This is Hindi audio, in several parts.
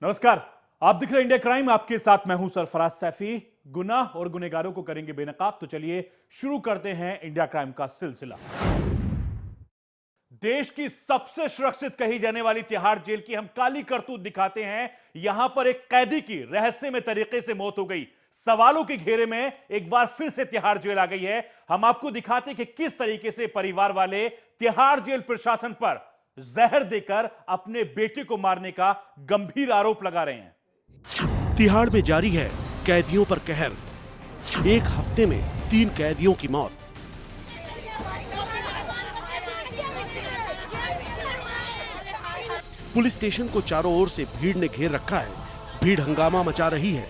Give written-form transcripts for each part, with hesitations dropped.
नमस्कार, आप दिख रहे इंडिया क्राइम। आपके साथ मैं हूं सरफराज सैफी। गुनाह और गुनहगारों को करेंगे बेनकाब। तो चलिए शुरू करते हैं इंडिया क्राइम का सिलसिला। देश की सबसे सुरक्षित कही जाने वाली तिहाड़ जेल की हम काली करतूत दिखाते हैं। यहां पर एक कैदी की रहस्यमय तरीके से मौत हो गई। सवालों के घेरे में एक बार फिर से तिहाड़ जेल आ गई है। हम आपको दिखाते हैं कि किस तरीके से परिवार वाले तिहाड़ जेल प्रशासन पर जहर देकर अपने बेटे को मारने का गंभीर आरोप लगा रहे हैं। तिहाड़ में जारी है कैदियों पर कहर। एक हफ्ते में 3 कैदियों की मौत। पुलिस स्टेशन को चारों ओर से भीड़ ने घेर रखा है। भीड़ हंगामा मचा रही है।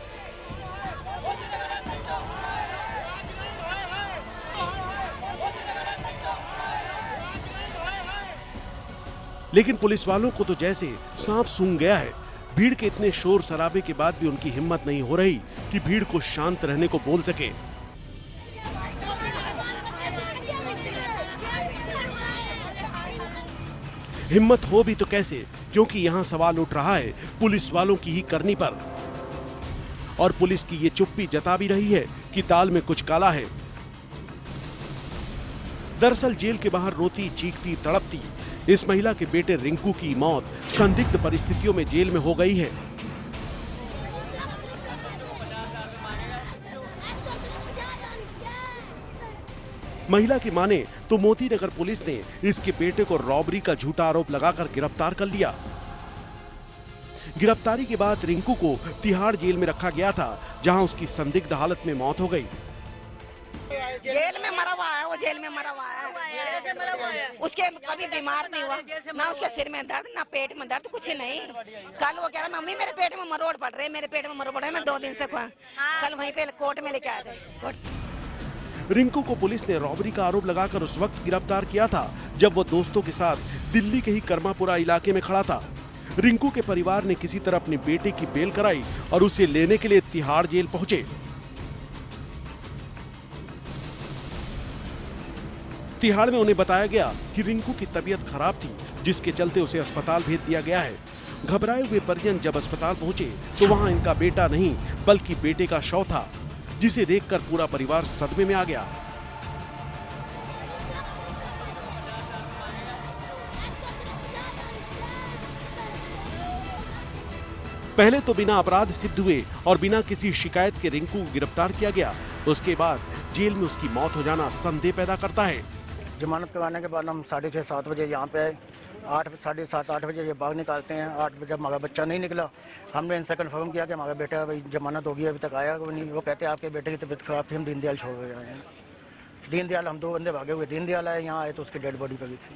लेकिन पुलिस वालों को तो जैसे सांप सूंघ गया है। भीड़ के इतने शोर शराबे के बाद भी उनकी हिम्मत नहीं हो रही कि भीड़ को शांत रहने को बोल सके। हिम्मत हो भी तो कैसे, क्योंकि यहां सवाल उठ रहा है पुलिस वालों की ही करनी पर। और पुलिस की ये चुप्पी जता भी रही है कि दाल में कुछ काला है। दरअसल जेल के बाहर रोती चीखती तड़पती इस महिला के बेटे रिंकू की मौत संदिग्ध परिस्थितियों में जेल में हो गई है। महिला की माने तो मोती नगर पुलिस ने इसके बेटे को रॉबरी का झूठा आरोप लगाकर गिरफ्तार कर लिया। गिरफ्तारी के बाद रिंकू को तिहाड़ जेल में रखा गया था, जहां उसकी संदिग्ध हालत में मौत हो गई। जेल में मरा हुआ है, वो जेल में मरा हुआ है। उसके कभी बीमार नहीं हुआ, ना उसके सिर में दर्द ना पेट में दर्द, कुछ नहीं। कल वो कह रहा मम्मी मेरे पेट में मरोड़ पड़ रहे, मेरे पेट में मरोड़ पड़ रहे, मैं 2 दिन से कल वहीं पे कोर्ट में लेके आए थे। रिंकू को पुलिस ने रॉबरी का आरोप लगाकर उस वक्त गिरफ्तार किया था जब वो दोस्तों के साथ दिल्ली के ही कर्मापुरा इलाके में खड़ा था। रिंकू के परिवार ने किसी तरह अपने बेटे की बेल कराई और उसे लेने के लिए तिहाड़ जेल पहुंचे। तिहाड़ में उन्हें बताया गया कि रिंकू की तबीयत खराब थी, जिसके चलते उसे अस्पताल भेज दिया गया है। घबराए हुए परिजन जब अस्पताल पहुंचे तो वहां इनका बेटा नहीं बल्कि बेटे का शव था, जिसे देखकर पूरा परिवार सदमे में आ गया। पहले तो बिना अपराध सिद्ध हुए और बिना किसी शिकायत के रिंकू को गिरफ्तार किया गया। उसके बाद जेल में उसकी मौत हो जाना संदेह पैदा करता है। जमानत करवाने के बाद हम 6:30-7 बजे यहाँ पे 7:30-8 बजे ये बाग निकालते हैं। 8 बजे हमारा बच्चा नहीं निकला। हमने इनसे कन्फर्म किया कि हमारा बेटा भाई जमानत होगी, अभी तक आया वो नहीं। वो कहते हैं आपके बेटे की तबीयत खराब थी, हम दीनदयाल छोड़ गए हैं। दीनदयाल हम 2 बंदे भागे हुए दीनदयाल आए, यहाँ आए तो उसकी डेड बॉडी पड़ी थी।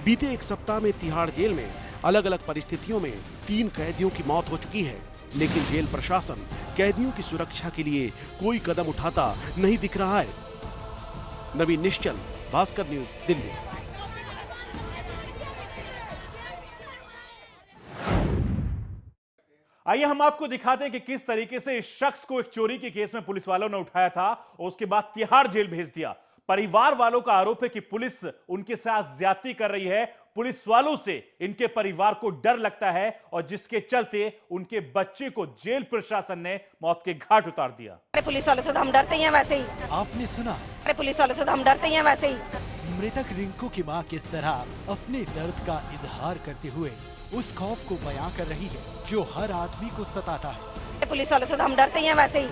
बीते एक सप्ताह में तिहाड़ जेल में अलग अलग परिस्थितियों में 3 कैदियों की मौत हो चुकी है, लेकिन जेल प्रशासन कैदियों की सुरक्षा के लिए कोई कदम उठाता नहीं दिख रहा है। नवीन निश्चल, भास्कर न्यूज, दिल्ली। आइए हम आपको दिखाते हैं कि किस तरीके से इस शख्स को एक चोरी के केस में पुलिस वालों ने उठाया था और उसके बाद तिहाड़ जेल भेज दिया। परिवार वालों का आरोप है कि पुलिस उनके साथ ज्यादती कर रही है। पुलिस वालों से इनके परिवार को डर लगता है और जिसके चलते उनके बच्चे को जेल प्रशासन ने मौत के घाट उतार दिया। अरे पुलिस वालों से तो हम डरते ही हैं वैसे ही। आपने सुना? अरे पुलिस वालों से तो हम डरते ही हैं वैसे ही। मृतक रिंकू की मां किस तरह अपने दर्द का इजहार करते हुए उस खौफ को बयां कर रही है जो हर आदमी को सताता है। अरे पुलिस वालों से तो हम डरते ही हैं वैसे ही।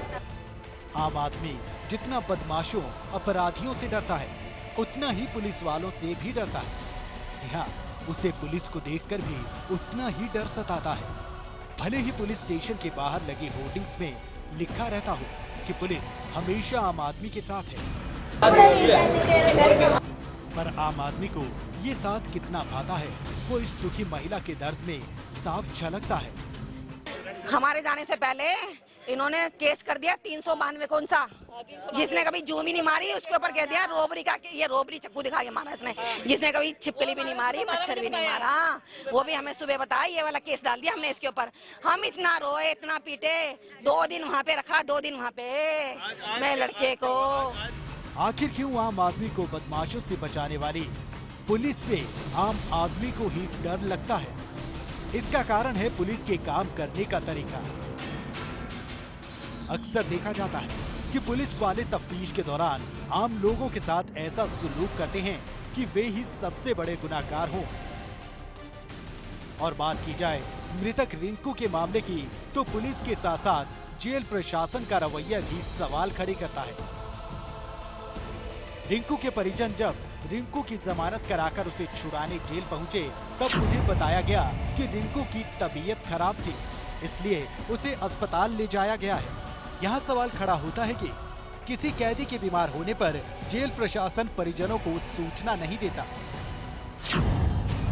आम आदमी जितना बदमाशों अपराधियों से डरता है, उतना ही पुलिस वालों से भी डरता है। यहाँ उसे पुलिस को देखकर भी उतना ही डर सताता है। भले ही पुलिस स्टेशन के बाहर लगे होर्डिंग्स में लिखा रहता हो कि पुलिस हमेशा आम आदमी के साथ है, पर आम आदमी को ये साथ कितना भाता है वो इस दुखी महिला के दर्द में साफ झलकता है। हमारे जाने से पहले इन्होंने केस कर दिया 392 कौन सा, जिसने कभी जूम ही नहीं मारी उसके ऊपर कह दिया रोबरी का। ये रोबरी चक्कू दिखा के मारा इसने, जिसने कभी छिपकली भी नहीं मारी, मच्छर भी नहीं मारा। वो भी हमें सुबह बताया, ये वाला केस डाल दिया हमने इसके ऊपर। हम इतना रोए इतना पीटे, 2 दिन वहाँ पे रखा, 2 दिन वहाँ पे मैं लड़के को। आखिर क्यों आम आदमी को बदमाशों से बचाने वाली पुलिस से आम आदमी को ही डर लगता है? इसका कारण है पुलिस के काम करने का तरीका। अक्सर देखा जाता है कि पुलिस वाले तफ्तीश के दौरान आम लोगों के साथ ऐसा सलूक करते हैं कि वे ही सबसे बड़े गुनाहगार हों। और बात की जाए मृतक रिंकू के मामले की, तो पुलिस के साथ साथ जेल प्रशासन का रवैया भी सवाल खड़े करता है। रिंकू के परिजन जब रिंकू की जमानत कराकर उसे छुड़ाने जेल पहुंचे, तब उन्हें बताया गया कि रिंकू की तबीयत खराब थी, इसलिए उसे अस्पताल ले जाया गया है। यहाँ सवाल खड़ा होता है कि किसी कैदी के बीमार होने पर जेल प्रशासन परिजनों को सूचना नहीं देता।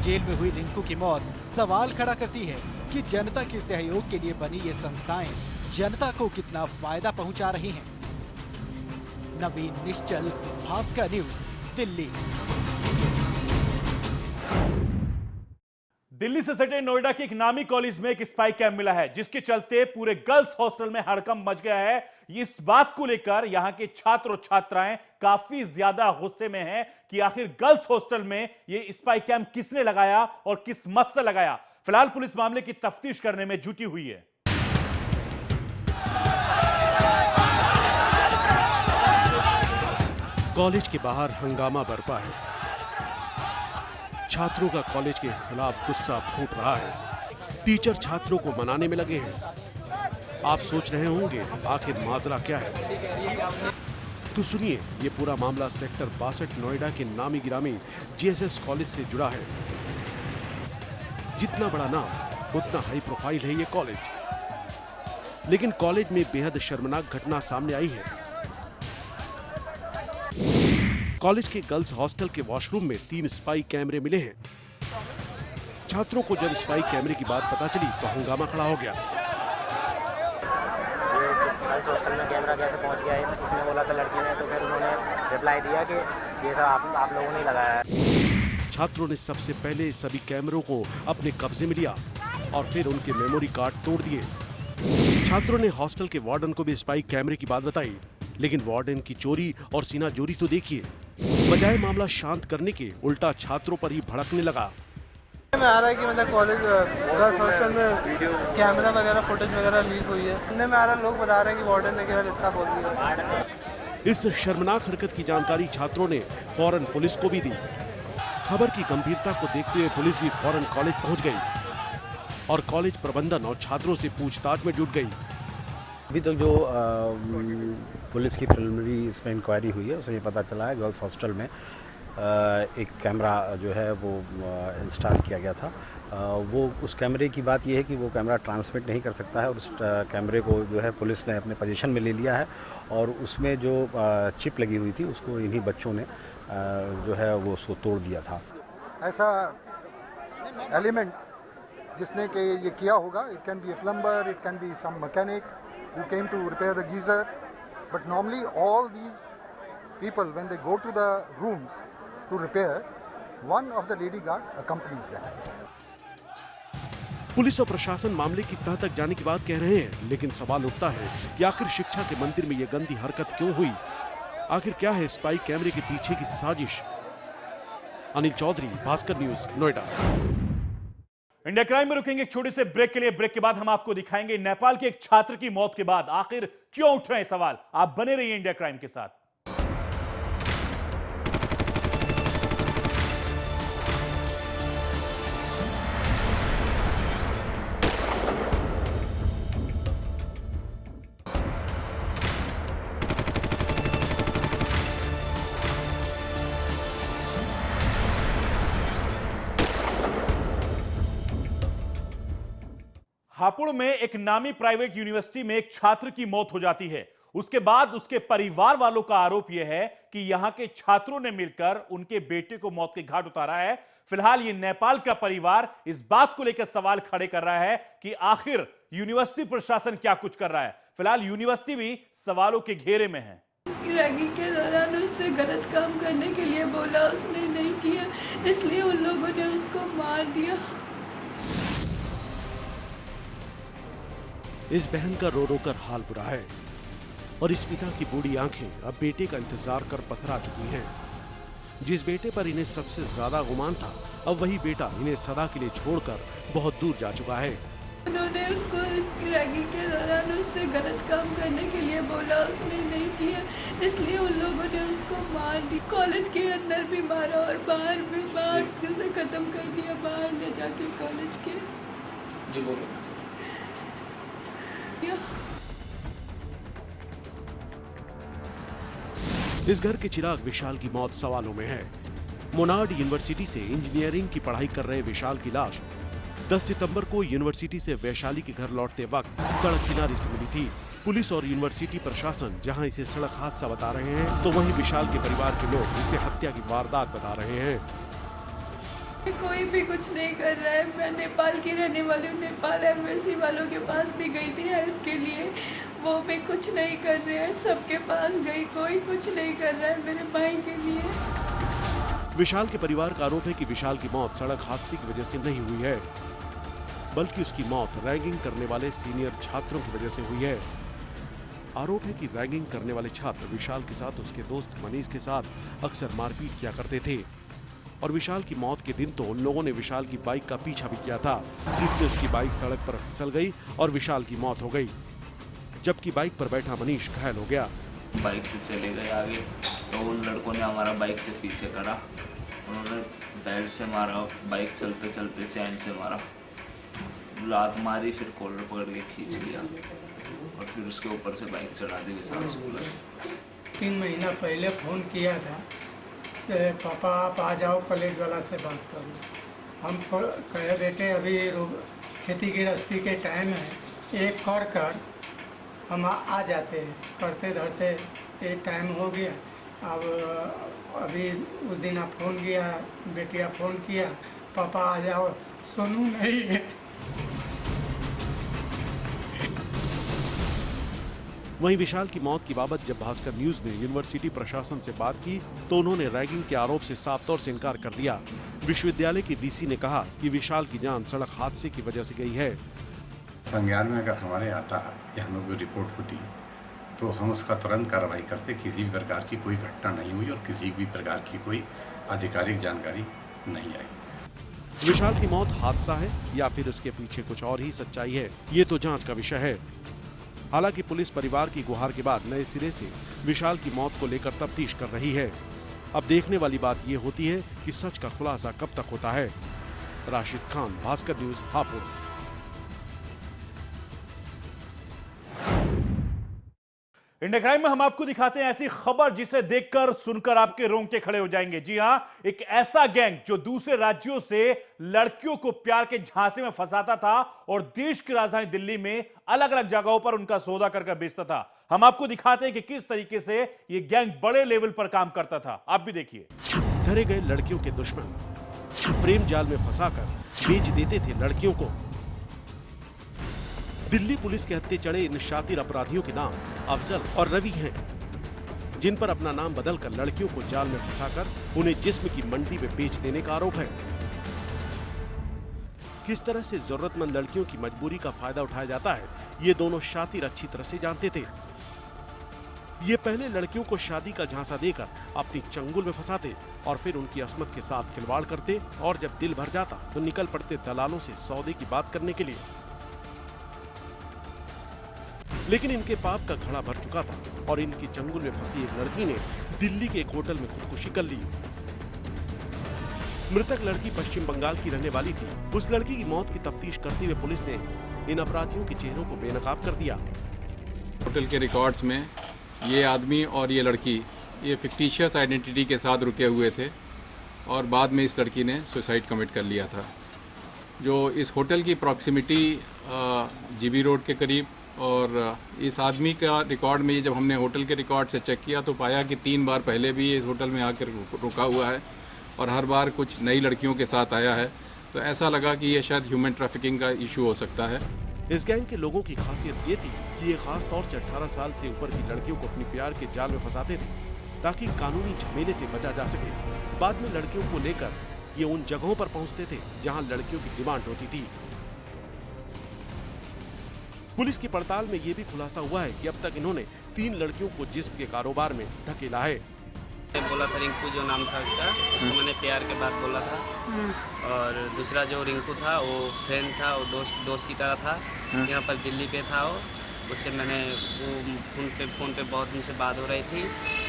जेल में हुई रिंकू की मौत सवाल खड़ा करती है कि जनता के सहयोग के लिए बनी ये संस्थाएं जनता को कितना फायदा पहुंचा रही हैं। नवीन निश्चल, भास्कर न्यूज, दिल्ली। दिल्ली से सटे नोएडा के एक नामी कॉलेज में एक स्पाई कैम मिला है, जिसके चलते पूरे गर्ल्स हॉस्टल में हड़कंप मच गया है। इस बात को लेकर यहां के छात्र और छात्राएं काफी ज्यादा गुस्से में हैं कि आखिर गर्ल्स हॉस्टल में ये स्पाई कैम किसने लगाया और किस मत से लगाया। फिलहाल पुलिस मामले की तफ्तीश करने में जुटी हुई है। कॉलेज के बाहर हंगामा बरपा है। छात्रों का कॉलेज के खिलाफ गुस्सा फूट रहा है। टीचर छात्रों को मनाने में लगे हैं। आप सोच रहे होंगे आखिर माजरा क्या है, तो सुनिए, ये पूरा मामला सेक्टर 62 नोएडा के नामी गिरामी जीएसएस कॉलेज से जुड़ा है। जितना बड़ा नाम उतना हाई प्रोफाइल है ये कॉलेज, लेकिन कॉलेज में बेहद शर्मनाक घटना सामने आई है। कॉलेज के गर्ल्स हॉस्टल के वॉशरूम में 3 स्पाई कैमरे मिले हैं। छात्रों को जब स्पाई कैमरे की बात पता चली तो हंगामा खड़ा हो गया। गर्ल्स हॉस्टल में कैमरा कैसे पहुंच गया है, उसने बोला था लड़की ने, तो फिर उन्होंने रिप्लाई दिया कि ये सब आप लोगों ने लगाया है। छात्रों ने सबसे पहले सभी कैमरों को अपने कब्जे में लिया और फिर उनके मेमोरी कार्ड तोड़ दिए। छात्रों ने हॉस्टल के वार्डन को भी स्पाई कैमरे की बात बताई, लेकिन वार्डन की चोरी और सीना जोरी तो देखिए। बजाय मामला शांत करने के, उल्टा छात्रों पर ही भड़कने लगा। में आ रहा है कि मतलब कॉलेज गर्ल्स हॉस्टल में कैमरा वगैरह फुटेज वगैरह लीक हुई है। सुनने में आ रहा है, लोग बता रहे हैं कि वार्डन ने केवल इतना बोल दिया। इस शर्मनाक हरकत की जानकारी छात्रों ने फौरन पुलिस को भी दी। खबर की गंभीरता को देखते हुए पुलिस भी फौरन कॉलेज पहुंच गई और कॉलेज प्रबंधन और छात्रों से पूछताछ में जुट गई। अभी तक जो पुलिस की प्रिलिमिनरी इसमें इंक्वायरी हुई है, उसमें ये पता चला है गर्ल्स हॉस्टल में एक कैमरा जो है वो इंस्टॉल किया गया था। वो उस कैमरे की बात ये है कि वो कैमरा ट्रांसमिट नहीं कर सकता है और उस कैमरे को जो है पुलिस ने अपने पोजीशन में ले लिया है और उसमें जो चिप लगी हुई थी उसको इन्हीं बच्चों ने जो है वो उसको तोड़ दिया था। ऐसा एलिमेंट जिसने कि ये किया होगा, it can be a plumber, it can be some mechanic who came to repair the geyser, but normally all these people when they go to the rooms to repair, one of the lady guard accompanies them. Police और प्रशासन मामले की तह तक जाने की बात कह रहे हैं, लेकिन सवाल उठता है कि आखिर शिक्षा के मंदिर में यह गंदी हरकत क्यों हुई? आखिर क्या है स्पाई कैमरे के पीछे की साजिश? Anil Chaudhary, Bhaskar news, Noida. India crime में रुकेंगे एक छोटे से ब्रेक के लिए। ब्रेक के बाद हम आपको दिखाएंगे नेपाल के एक छात्र की मौत के बाद आखिर क्यों उठ रहे हैं सवाल। आप बने रहिए इंडिया क्राइम के साथ। हापुड़ में एक नामी प्राइवेट यूनिवर्सिटी में एक छात्र की मौत हो जाती है। उसके बाद उसके परिवार वालों का आरोप यह है कि यहां के छात्रों ने मिलकर उनके बेटे को मौत के घाट उतारा है। फिलहाल ये नेपाल का परिवार इस बात को लेकर सवाल खड़े कर रहा है कि आखिर यूनिवर्सिटी प्रशासन क्या कुछ कर रहा है। फिलहाल यूनिवर्सिटी भी सवालों के घेरे में है। रैगिंग के दौरान उससे गलत काम करने के लिए बोला, उसने नहीं किया, इसलिए उन लोगों ने उसको मार दिया। इस बहन का रो रो कर हाल बुरा है और इस पिता की बूढ़ी आंखें अब बेटे का इंतजार कर पथरा चुकी हैं। जिस बेटे पर इन्हें सबसे ज्यादा गुमान था अब वही बेटा इन्हें सदा के लिए छोड़कर बहुत दूर जा चुका है। उन्होंने उसको रैगिंग के दौरान उससे गलत काम करने के लिए बोला, उसने नहीं किया, इसलिए उन लोगों ने उसको मार दी। कॉलेज के अंदर भी मारा और बाहर भी मार उसे खत्म कर दिया, बाहर ले जाके कॉलेज के। जी बोलो। इस घर के चिराग विशाल की मौत सवालों में है। मोनार्ड यूनिवर्सिटी से इंजीनियरिंग की पढ़ाई कर रहे विशाल की लाश 10 सितंबर को यूनिवर्सिटी से वैशाली के घर लौटते वक्त सड़क किनारे से मिली थी। पुलिस और यूनिवर्सिटी प्रशासन जहां इसे सड़क हादसा बता रहे हैं, तो वहीं विशाल के परिवार के लोग इसे हत्या की वारदात बता रहे हैं। कोई भी कुछ नहीं कर रहा है। मैं नेपाल की रहने वाली हूँ, नेपाल एम्बेसी वालों के पास भी गई थी हेल्प के लिए, वो भी कुछ नहीं कर रहे हैं। सबके पास गई, कोई कुछ नहीं कर रहा है मेरे भाई के लिए। विशाल के परिवार का आरोप है कि विशाल की मौत सड़क हादसे की वजह से नहीं हुई है, बल्कि उसकी मौत रैगिंग करने वाले सीनियर छात्रों की वजह से हुई है। आरोप है कि रैगिंग करने वाले छात्र विशाल के साथ उसके दोस्त मनीष के साथ अक्सर मारपीट किया करते थे और विशाल की मौत के दिन तो उन लोगों ने विशाल की बाइक का पीछा भी किया था, जिससे उसकी बाइक सड़क पर फिसल गई और विशाल की मौत हो गई, जबकि बाइक पर बैठा मनीष घायल हो गया। बाइक से चले गए आगे, तो उन लड़कों ने हमारा बाइक से पीछे करा, उन्होंने बेल्ट से मारा, बाइक चलते चलते चैन से मारा, लात मारी, फिर कॉलर पकड़ के खींच लिया और फिर उसके ऊपर से बाइक चढ़ा दी विशाल स्कूल। 3 महीना पहले फ़ोन किया था से पापा आप आ जाओ, कॉलेज वाला से बात करो। हम कहे बेटे अभी खेती गृहस्थी के टाइम है, एक कर हम आ जाते हैं, करते धरते एक टाइम हो गया। अब अभी उस दिन आप फ़ोन किया, बेटिया फ़ोन किया, पापा आ जाओ, सुनू नहीं है। वहीं विशाल की मौत की बाबत जब भास्कर न्यूज ने यूनिवर्सिटी प्रशासन से बात की, तो उन्होंने रैगिंग के आरोप से साफ तौर से इनकार कर दिया। विश्वविद्यालय के वीसी ने कहा कि विशाल की जान सड़क हादसे की वजह से गई है। संज्ञान में अगर हमारे आता या हमें कोई रिपोर्ट होती तो हम उसका तुरंत कार्रवाई करते। किसी भी प्रकार की कोई घटना नहीं हुई और किसी भी प्रकार की कोई आधिकारिक जानकारी नहीं आई। विशाल की मौत हादसा है या फिर उसके पीछे कुछ और ही सच्चाई है, ये तो जांच का विषय है। हालांकि पुलिस परिवार की गुहार के बाद नए सिरे से विशाल की मौत को लेकर तफ्तीश कर रही है। अब देखने वाली बात ये होती है कि सच का खुलासा कब तक होता है। Rashid Khan, Bhaskar news, Hapur. India crime में हम आपको दिखाते हैं ऐसी खबर जिसे देखकर सुनकर आपके रोंगटे खड़े हो जाएंगे। जी हां, एक ऐसा गैंग जो दूसरे राज्यों से लड़कियों को प्यार के झांसे में फंसाता था और देश की राजधानी दिल्ली में अलग अलग जगहों पर उनका सौदा कर बेचता था। हम आपको दिखाते हैं कि किस तरीके से यह गैंग बड़े लेवल पर काम करता था। आप भी देखिए। धरे गए लड़कियों के दुश्मन प्रेम जाल में फंसाकर बेच देते थे लड़कियों को। दिल्ली पुलिस के हत्थे चढ़े इन शातिर अपराधियों के नाम अफजल और रवि हैं, जिन पर अपना नाम बदलकर लड़कियों को जाल में फंसाकर उन्हें जिस्म की मंडी में बेच देने का आरोप है। किस तरह से जरूरतमंद लड़कियों की मजबूरी का फायदा उठाया जाता है, ये दोनों शातिर अच्छी तरह से जानते थे। ये पहले लड़कियों को शादी का झांसा देकर अपनी चंगुल में फंसाते और फिर उनकी अस्मत के साथ खिलवाड़ करते और जब दिल भर जाता तो निकल पड़ते दलालों से सौदे की बात करने के लिए। लेकिन इनके पाप का घड़ा भर चुका था और इनकी चंगुल में फंसी एक लड़की ने दिल्ली के एक होटल में खुदकुशी कर ली। मृतक लड़की पश्चिम बंगाल की रहने वाली थी। उस लड़की की मौत की तफ्तीश करते हुए पुलिस ने इन अपराधियों के चेहरों को बेनकाब कर दिया। होटल के रिकॉर्ड्स में ये आदमी और ये लड़की ये फिक्टिशियस आइडेंटिटी के साथ रुके हुए थे और बाद में इस लड़की ने सुसाइड कमिट कर लिया था। जो इस होटल की प्रॉक्सिमिटी जीबी रोड के करीब और इस आदमी का रिकॉर्ड में जब हमने होटल के रिकॉर्ड से चेक किया तो पाया कि 3 बार पहले भी इस होटल में आकर रुका हुआ है और हर बार कुछ नई लड़कियों के साथ आया है। तो ऐसा लगा कि ये शायद ह्यूमन ट्रैफिकिंग का इशू हो सकता है। इस गैंग के लोगों की खासियत ये थी कि ये खास तौर से 18 साल से ऊपर की लड़कियों को अपनी प्यार के जाल में फंसाते थे ताकि कानूनी झमेले से बचा जा सके। बाद में लड़कियों को लेकर ये उन जगहों पर पहुंचते थे जहां लड़कियों की डिमांड होती थी। पुलिस की पड़ताल में ये भी खुलासा हुआ है कि अब तक इन्होंने 3 लड़कियों को जिस्म के कारोबार में धकेला है। बोला था रिंकू जो नाम था उसको मैंने प्यार के बाद बोला था। और दूसरा जो रिंकू था वो फ्रेंड था, वो दोस्त की तरह था। यहाँ पर दिल्ली पे था वो, उससे मैंने वो फ़ोन पे बहुत दिन से बात हो रही थी।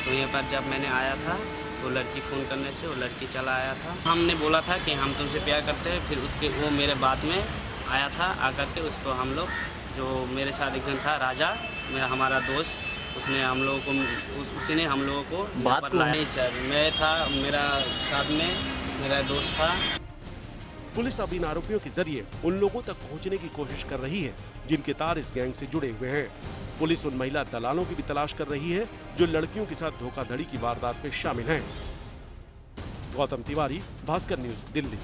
तो यहाँ पर जब मैंने आया था तो लड़की फ़ोन करने से वो लड़की चला आया था। हमने बोला था कि हम तुमसे प्यार करते हैं, फिर उसके वो मेरे बात में आया था। आकर के उसको हम लोग, जो मेरे साथ एक जन था राजा, हमारा दोस्त, उसने हम लोगों को उसी ने हम लोगों को बात पर लाया। नहीं सर, मैं था, मेरा साथ में मेरा दोस्त था। पुलिस अब इन आरोपियों के जरिए उन लोगों तक पहुंचने की कोशिश कर रही है जिनके तार इस गैंग से जुड़े हुए हैं। पुलिस उन महिला दलालों की भी तलाश कर रही है जो लड़कियों के साथ धोखाधड़ी की वारदात में शामिल हैं। गौतम तिवारी, भास्कर न्यूज, दिल्ली।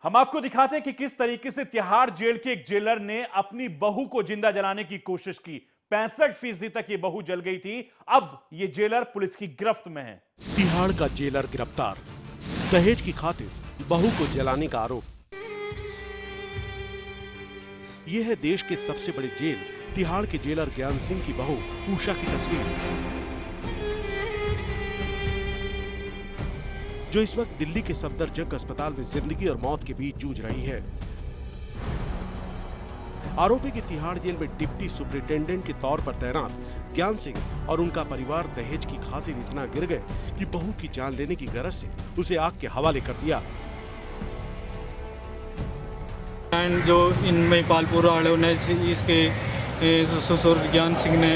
हम आपको दिखाते हैं कि किस तरीके से तिहाड़ जेल के एक जेलर ने अपनी बहू को जिंदा जलाने की कोशिश की। 65% तक ये बहू जल गई थी। अब ये जेलर पुलिस की गिरफ्त में है। तिहाड़ का जेलर गिरफ्तार, दहेज की खातिर बहू को जलाने का आरोप। यह है देश के सबसे बड़े जेल तिहाड़ के जेलर ज्ञान सिंह की बहू उषा की तस्वीर, जो इस वक्त दिल्ली के सफदरजंग अस्पताल में जिंदगी और मौत के बीच जूझ रही है। आरोपी की तिहाड़ जेल में डिप्टी सुपरिटेंडेंट के तौर पर तैनात ज्ञान सिंह और उनका परिवार दहेज की खातिर इतना गिर गए कि बहू की जान लेने की गरज से उसे आग के हवाले कर दिया। जो इन महिपालपुर वालों ने इसके ससुर ज्ञान सिंह ने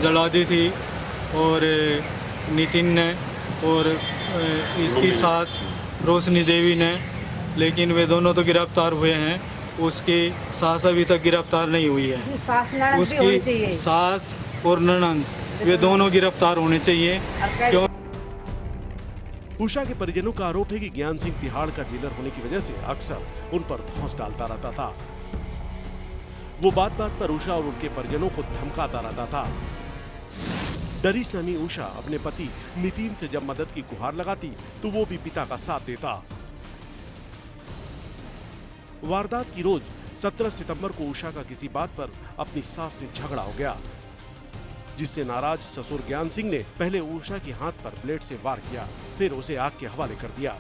जला दी थी और नितिन ने और इसकी सास रोशनी देवी ने, लेकिन वे दोनों तो गिरफ्तार हुए हैं। उसकी सास अभी तक गिरफ्तार नहीं हुई है। उसकी सास और ननंद वे दोनों गिरफ्तार होने चाहिए। क्यों? उषा के परिजनों का आरोप है कि ज्ञान सिंह तिहाड़ का जेलर होने की वजह से अक्सर उन पर धौंस डालता रहता था। वो बात बात पर उषा और उनके परिजनों को धमकाता रहता था। डरी सहमी उषा अपने पति नितिन से जब मदद की गुहार लगाती तो वो भी पिता का साथ देता। वारदात की रोज 17 सितंबर को उषा का किसी बात पर अपनी सास से झगड़ा हो गया, जिससे नाराज ससुर ज्ञान सिंह ने पहले उषा के हाथ पर ब्लेड से वार किया, फिर उसे आग के हवाले कर दिया।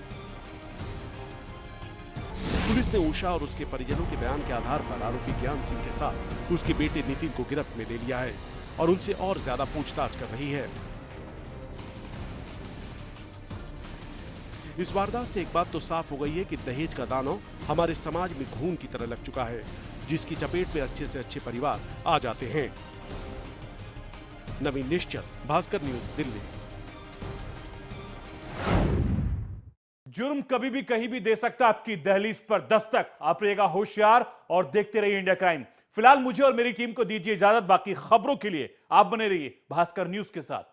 पुलिस ने उषा और उसके परिजनों के बयान के आधार पर आरोपी ज्ञान सिंह के साथ उसके बेटे नितिन को गिरफ्त में ले लिया है और उनसे और ज्यादा पूछताछ कर रही है। इस वारदात से एक बात तो साफ हो गई है कि दहेज का दानव हमारे समाज में घून की तरह लग चुका है, जिसकी चपेट में अच्छे से अच्छे परिवार आ जाते हैं। नवीन निश्चल, भास्कर न्यूज, दिल्ली। जुर्म कभी भी कहीं भी दे सकता आपकी दहलीज पर दस्तक। आप रहिएगा होशियार और देखते रहिए इंडिया क्राइम। फिलहाल मुझे और मेरी टीम को दीजिए इजाजत। बाकी खबरों के लिए आप बने रहिए भास्कर न्यूज के साथ।